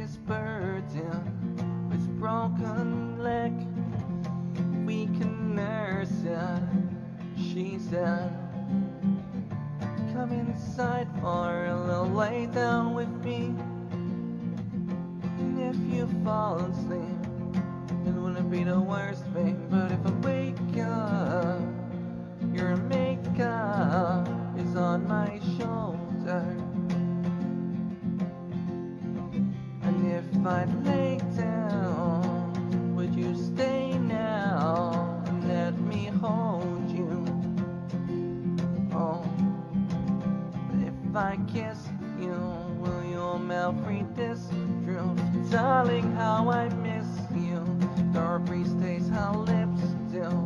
his burden, his broken leg. We can nurse it, she said. Come inside for a little lay down with me. And if you fall asleep, it wouldn't be the worst thing. But if I wake up, your makeup is on my shoulder. And if I lay down, would you stay now and let me hold you? Oh, if I kiss you, will your mouth read this truth? Darling, how I miss you. Our breeze tastes how lips do.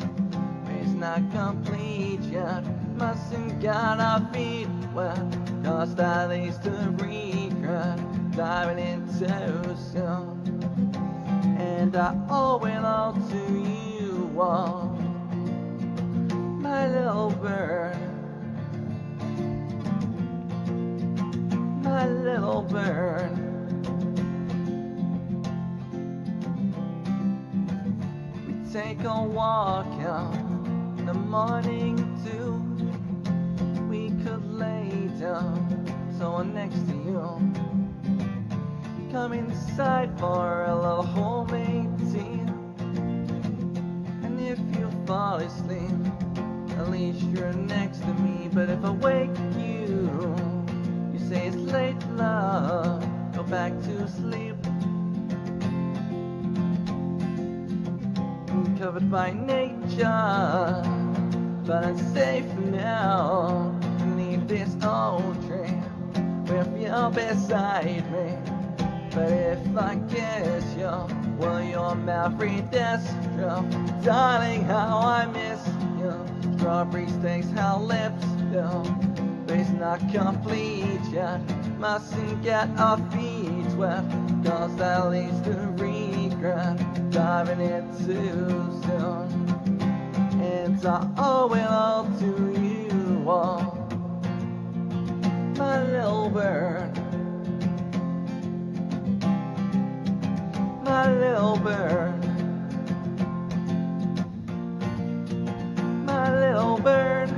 It's not complete yet. Mustn't get our feet wet, cause that leads to regret. Diving in too soon. And I owe it all to you, oh, my little bird. My little bird. We take a walk out in the morning too. We could lay down so next to you. Come inside for a little homemade tea. And if you fall asleep, at least you're next to me. But if I wake you, you say it's late, love, go back to sleep. I'm covered by nature, but I'm safe now. Beneath this old tree, with you beside me. But if I kiss you, will your mouth read this truth? Darling, how I miss you. Strawberries taste how lips do. But it's not complete yet. Mustn't get our feet wet, cause that leads to regret. Diving in too soon. And I owe it all to you, oh, my little bird. My little bird. My little bird.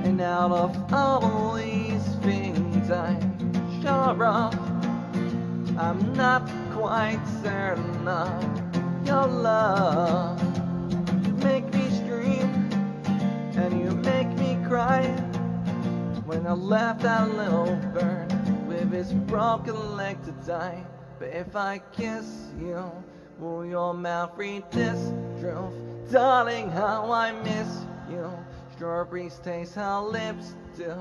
And out of all these things I'm sure of, I'm not quite certain of your love. You make me scream and you make me cry when I left that little bird with his broken leg to die. But if I kiss you, will your mouth read this truth? Darling, how I miss you. Strawberries taste how lips do.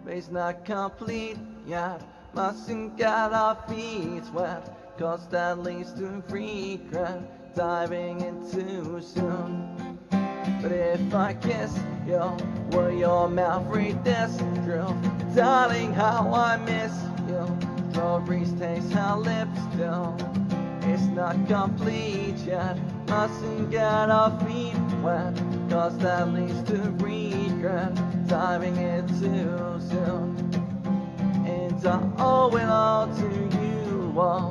But it's not complete yet. Mustn't get our feet wet, cause that leads to regret. Diving in too soon. But if I kiss you, will your mouth read this truth? Darling, how I miss you. Strawberries taste how lips do. It's not complete yet. Mustn't get our feet wet, cause that leads to regret. Diving in too soon. And I owe it all to you, oh,